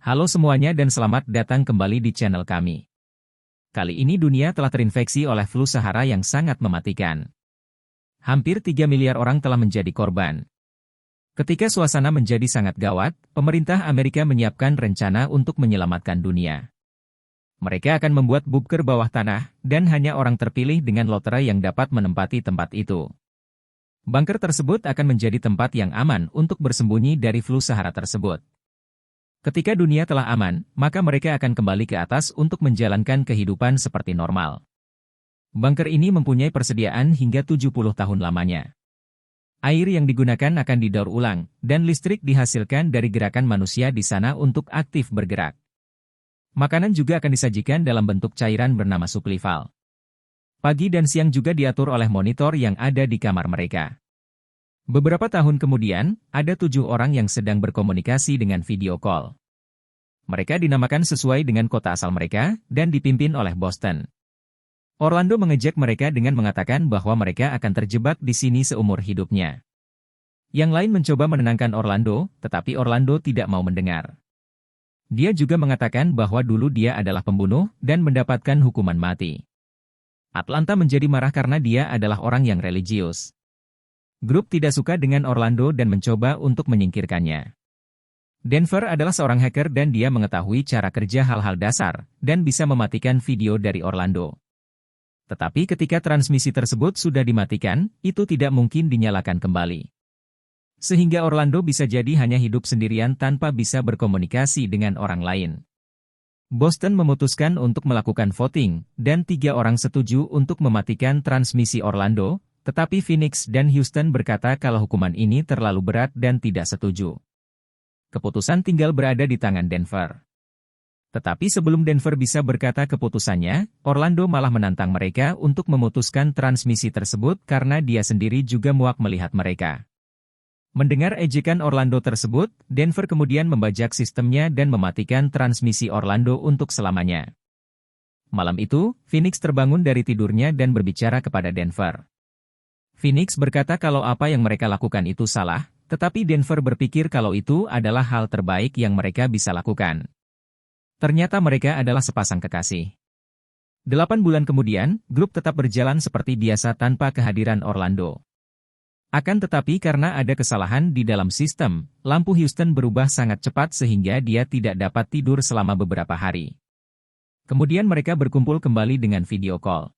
Halo semuanya dan selamat datang kembali di channel kami. Kali ini dunia telah terinfeksi oleh flu Sahara yang sangat mematikan. Hampir 3 miliar orang telah menjadi korban. Ketika suasana menjadi sangat gawat, pemerintah Amerika menyiapkan rencana untuk menyelamatkan dunia. Mereka akan membuat bunker bawah tanah, dan hanya orang terpilih dengan lotre yang dapat menempati tempat itu. Bunker tersebut akan menjadi tempat yang aman untuk bersembunyi dari flu Sahara tersebut. Ketika dunia telah aman, maka mereka akan kembali ke atas untuk menjalankan kehidupan seperti normal. Bunker ini mempunyai persediaan hingga 70 tahun lamanya. Air yang digunakan akan didaur ulang, dan listrik dihasilkan dari gerakan manusia di sana untuk aktif bergerak. Makanan juga akan disajikan dalam bentuk cairan bernama suplival. Pagi dan siang juga diatur oleh monitor yang ada di kamar mereka. Beberapa tahun kemudian, ada 7 orang yang sedang berkomunikasi dengan video call. Mereka dinamakan sesuai dengan kota asal mereka, dan dipimpin oleh Boston. Orlando mengejek mereka dengan mengatakan bahwa mereka akan terjebak di sini seumur hidupnya. Yang lain mencoba menenangkan Orlando, tetapi Orlando tidak mau mendengar. Dia juga mengatakan bahwa dulu dia adalah pembunuh, dan mendapatkan hukuman mati. Atlanta menjadi marah karena dia adalah orang yang religius. Grup tidak suka dengan Orlando dan mencoba untuk menyingkirkannya. Denver adalah seorang hacker dan dia mengetahui cara kerja hal-hal dasar, dan bisa mematikan video dari Orlando. Tetapi ketika transmisi tersebut sudah dimatikan, itu tidak mungkin dinyalakan kembali. Sehingga Orlando bisa jadi hanya hidup sendirian tanpa bisa berkomunikasi dengan orang lain. Boston memutuskan untuk melakukan voting, dan 3 orang setuju untuk mematikan transmisi Orlando, tetapi Phoenix dan Houston berkata kalau hukuman ini terlalu berat dan tidak setuju. Keputusan tinggal berada di tangan Denver. Tetapi sebelum Denver bisa berkata keputusannya, Orlando malah menantang mereka untuk memutuskan transmisi tersebut karena dia sendiri juga muak melihat mereka. Mendengar ejekan Orlando tersebut, Denver kemudian membajak sistemnya dan mematikan transmisi Orlando untuk selamanya. Malam itu, Phoenix terbangun dari tidurnya dan berbicara kepada Denver. Phoenix berkata kalau apa yang mereka lakukan itu salah, tetapi Denver berpikir kalau itu adalah hal terbaik yang mereka bisa lakukan. Ternyata mereka adalah sepasang kekasih. 8 bulan kemudian, grup tetap berjalan seperti biasa tanpa kehadiran Orlando. Akan tetapi karena ada kesalahan di dalam sistem, lampu Houston berubah sangat cepat sehingga dia tidak dapat tidur selama beberapa hari. Kemudian mereka berkumpul kembali dengan video call.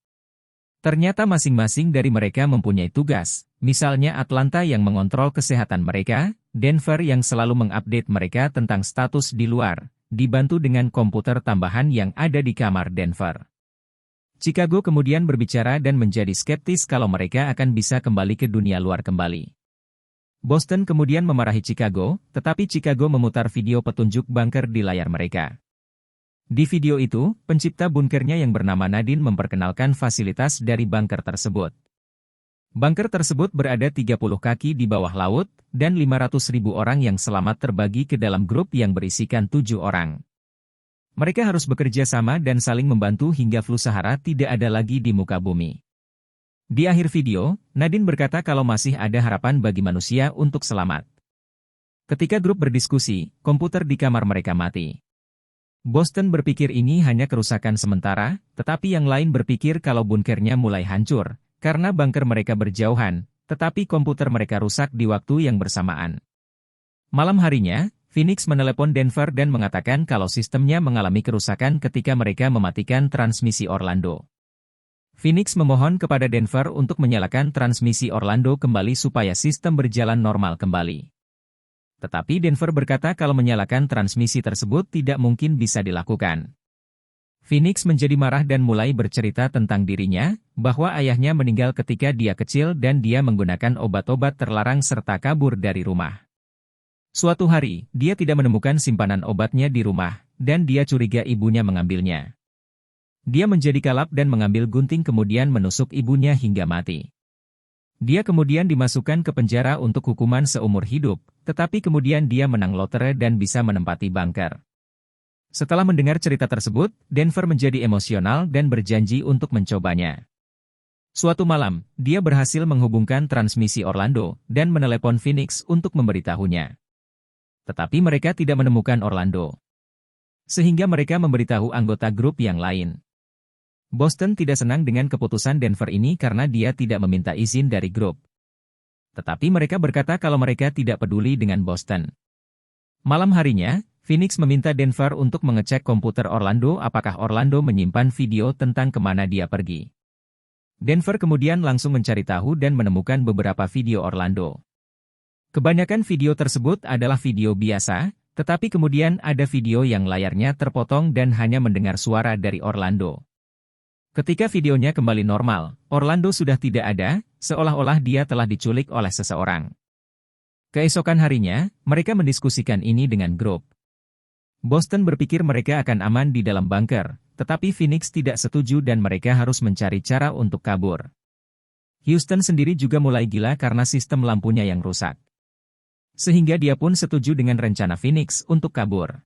Ternyata masing-masing dari mereka mempunyai tugas, misalnya Atlanta yang mengontrol kesehatan mereka, Denver yang selalu mengupdate mereka tentang status di luar, dibantu dengan komputer tambahan yang ada di kamar Denver. Chicago kemudian berbicara dan menjadi skeptis kalau mereka akan bisa kembali ke dunia luar kembali. Boston kemudian memarahi Chicago, tetapi Chicago memutar video petunjuk bunker di layar mereka. Di video itu, pencipta bunkernya yang bernama Nadine memperkenalkan fasilitas dari bunker tersebut. Bunker tersebut berada 30 kaki di bawah laut, dan 500.000 orang yang selamat terbagi ke dalam grup yang berisikan 7 orang. Mereka harus bekerja sama dan saling membantu hingga flu Sahara tidak ada lagi di muka bumi. Di akhir video, Nadine berkata kalau masih ada harapan bagi manusia untuk selamat. Ketika grup berdiskusi, komputer di kamar mereka mati. Boston berpikir ini hanya kerusakan sementara, tetapi yang lain berpikir kalau bunkernya mulai hancur, karena bunker mereka berjauhan, tetapi komputer mereka rusak di waktu yang bersamaan. Malam harinya, Phoenix menelepon Denver dan mengatakan kalau sistemnya mengalami kerusakan ketika mereka mematikan transmisi Orlando. Phoenix memohon kepada Denver untuk menyalakan transmisi Orlando kembali supaya sistem berjalan normal kembali. Tetapi Denver berkata kalau menyalakan transmisi tersebut tidak mungkin bisa dilakukan. Phoenix menjadi marah dan mulai bercerita tentang dirinya, bahwa ayahnya meninggal ketika dia kecil dan dia menggunakan obat-obat terlarang serta kabur dari rumah. Suatu hari, dia tidak menemukan simpanan obatnya di rumah, dan dia curiga ibunya mengambilnya. Dia menjadi kalap dan mengambil gunting kemudian menusuk ibunya hingga mati. Dia kemudian dimasukkan ke penjara untuk hukuman seumur hidup, tetapi kemudian dia menang lotre dan bisa menempati bunker. Setelah mendengar cerita tersebut, Denver menjadi emosional dan berjanji untuk mencobanya. Suatu malam, dia berhasil menghubungkan transmisi Orlando dan menelepon Phoenix untuk memberitahunya. Tetapi mereka tidak menemukan Orlando. Sehingga mereka memberitahu anggota grup yang lain. Boston tidak senang dengan keputusan Denver ini karena dia tidak meminta izin dari grup. Tetapi mereka berkata kalau mereka tidak peduli dengan Boston. Malam harinya, Phoenix meminta Denver untuk mengecek komputer Orlando apakah Orlando menyimpan video tentang kemana dia pergi. Denver kemudian langsung mencari tahu dan menemukan beberapa video Orlando. Kebanyakan video tersebut adalah video biasa, tetapi kemudian ada video yang layarnya terpotong dan hanya mendengar suara dari Orlando. Ketika videonya kembali normal, Orlando sudah tidak ada, seolah-olah dia telah diculik oleh seseorang. Keesokan harinya, mereka mendiskusikan ini dengan grup. Boston berpikir mereka akan aman di dalam bunker, tetapi Phoenix tidak setuju dan mereka harus mencari cara untuk kabur. Houston sendiri juga mulai gila karena sistem lampunya yang rusak. Sehingga dia pun setuju dengan rencana Phoenix untuk kabur.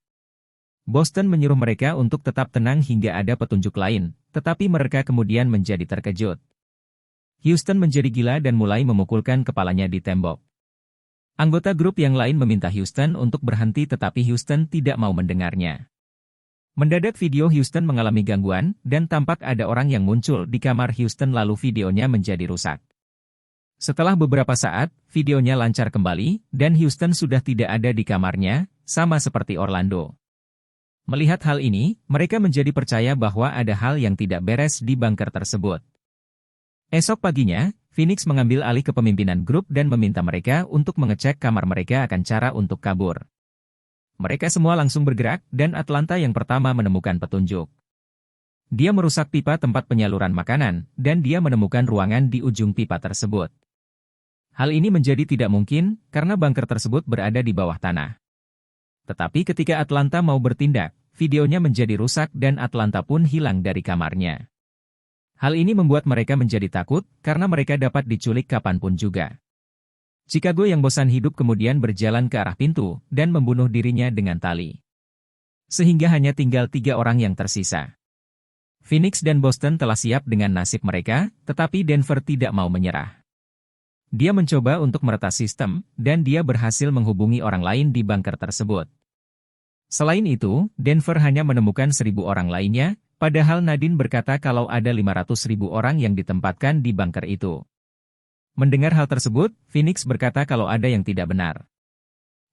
Boston menyuruh mereka untuk tetap tenang hingga ada petunjuk lain, tetapi mereka kemudian menjadi terkejut. Houston menjadi gila dan mulai memukulkan kepalanya di tembok. Anggota grup yang lain meminta Houston untuk berhenti tetapi Houston tidak mau mendengarnya. Mendadak video Houston mengalami gangguan, dan tampak ada orang yang muncul di kamar Houston lalu videonya menjadi rusak. Setelah beberapa saat, videonya lancar kembali, dan Houston sudah tidak ada di kamarnya, sama seperti Orlando. Melihat hal ini, mereka menjadi percaya bahwa ada hal yang tidak beres di bunker tersebut. Esok paginya, Phoenix mengambil alih kepemimpinan grup dan meminta mereka untuk mengecek kamar mereka akan cara untuk kabur. Mereka semua langsung bergerak, dan Atlanta yang pertama menemukan petunjuk. Dia merusak pipa tempat penyaluran makanan, dan dia menemukan ruangan di ujung pipa tersebut. Hal ini menjadi tidak mungkin, karena bunker tersebut berada di bawah tanah. Tetapi ketika Atlanta mau bertindak, videonya menjadi rusak dan Atlanta pun hilang dari kamarnya. Hal ini membuat mereka menjadi takut, karena mereka dapat diculik kapanpun juga. Chicago yang bosan hidup kemudian berjalan ke arah pintu, dan membunuh dirinya dengan tali. Sehingga hanya tinggal 3 orang yang tersisa. Phoenix dan Boston telah siap dengan nasib mereka, tetapi Denver tidak mau menyerah. Dia mencoba untuk meretas sistem, dan dia berhasil menghubungi orang lain di bunker tersebut. Selain itu, Denver hanya menemukan 1.000 orang lainnya, padahal Nadine berkata kalau ada 500.000 orang yang ditempatkan di bunker itu. Mendengar hal tersebut, Phoenix berkata kalau ada yang tidak benar.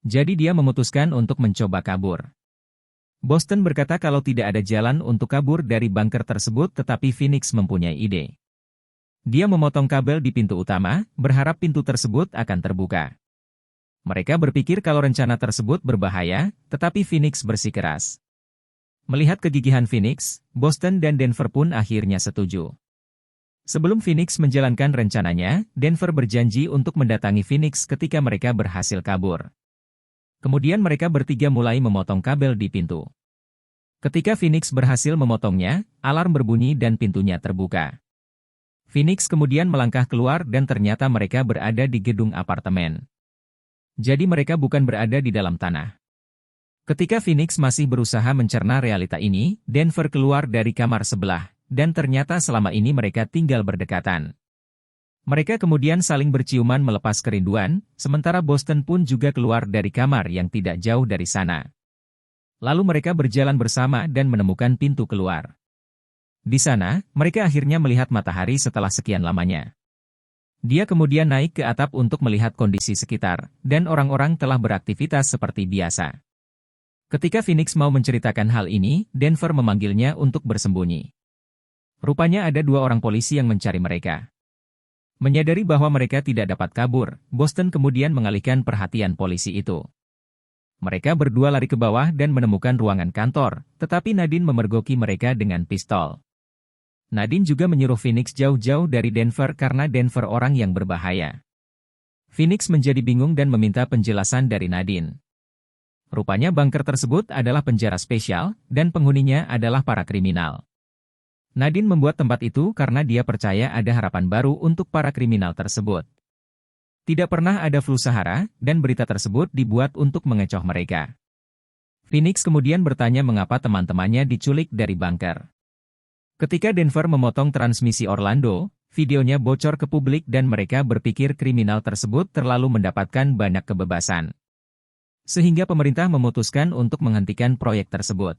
Jadi dia memutuskan untuk mencoba kabur. Boston berkata kalau tidak ada jalan untuk kabur dari bunker tersebut tetapi Phoenix mempunyai ide. Dia memotong kabel di pintu utama, berharap pintu tersebut akan terbuka. Mereka berpikir kalau rencana tersebut berbahaya, tetapi Phoenix bersikeras. Melihat kegigihan Phoenix, Boston dan Denver pun akhirnya setuju. Sebelum Phoenix menjalankan rencananya, Denver berjanji untuk mendatangi Phoenix ketika mereka berhasil kabur. Kemudian mereka bertiga mulai memotong kabel di pintu. Ketika Phoenix berhasil memotongnya, alarm berbunyi dan pintunya terbuka. Phoenix kemudian melangkah keluar dan ternyata mereka berada di gedung apartemen. Jadi mereka bukan berada di dalam tanah. Ketika Phoenix masih berusaha mencerna realita ini, Denver keluar dari kamar sebelah, dan ternyata selama ini mereka tinggal berdekatan. Mereka kemudian saling berciuman melepas kerinduan, sementara Boston pun juga keluar dari kamar yang tidak jauh dari sana. Lalu mereka berjalan bersama dan menemukan pintu keluar. Di sana, mereka akhirnya melihat matahari setelah sekian lamanya. Dia kemudian naik ke atap untuk melihat kondisi sekitar, dan orang-orang telah beraktivitas seperti biasa. Ketika Phoenix mau menceritakan hal ini, Denver memanggilnya untuk bersembunyi. Rupanya ada 2 orang polisi yang mencari mereka. Menyadari bahwa mereka tidak dapat kabur, Boston kemudian mengalihkan perhatian polisi itu. Mereka berdua lari ke bawah dan menemukan ruangan kantor, tetapi Nadine memergoki mereka dengan pistol. Nadine juga menyuruh Phoenix jauh-jauh dari Denver karena Denver orang yang berbahaya. Phoenix menjadi bingung dan meminta penjelasan dari Nadine. Rupanya bunker tersebut adalah penjara spesial, dan penghuninya adalah para kriminal. Nadine membuat tempat itu karena dia percaya ada harapan baru untuk para kriminal tersebut. Tidak pernah ada flu Sahara, dan berita tersebut dibuat untuk mengecoh mereka. Phoenix kemudian bertanya mengapa teman-temannya diculik dari bunker. Ketika Denver memotong transmisi Orlando, videonya bocor ke publik dan mereka berpikir kriminal tersebut terlalu mendapatkan banyak kebebasan. Sehingga pemerintah memutuskan untuk menghentikan proyek tersebut.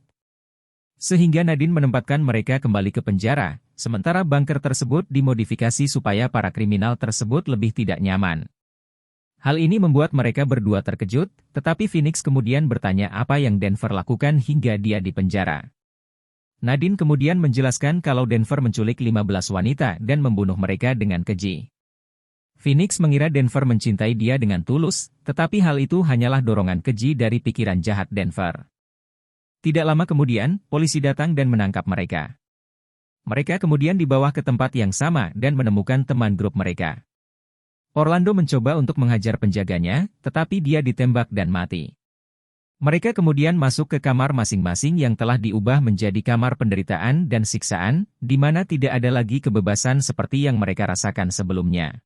Sehingga Nadine menempatkan mereka kembali ke penjara, sementara bunker tersebut dimodifikasi supaya para kriminal tersebut lebih tidak nyaman. Hal ini membuat mereka berdua terkejut, tetapi Phoenix kemudian bertanya apa yang Denver lakukan hingga dia di penjara. Nadine kemudian menjelaskan kalau Denver menculik 15 wanita dan membunuh mereka dengan keji. Phoenix mengira Denver mencintai dia dengan tulus, tetapi hal itu hanyalah dorongan keji dari pikiran jahat Denver. Tidak lama kemudian, polisi datang dan menangkap mereka. Mereka kemudian dibawa ke tempat yang sama dan menemukan teman grup mereka. Orlando mencoba untuk menghajar penjaganya, tetapi dia ditembak dan mati. Mereka kemudian masuk ke kamar masing-masing yang telah diubah menjadi kamar penderitaan dan siksaan, di mana tidak ada lagi kebebasan seperti yang mereka rasakan sebelumnya.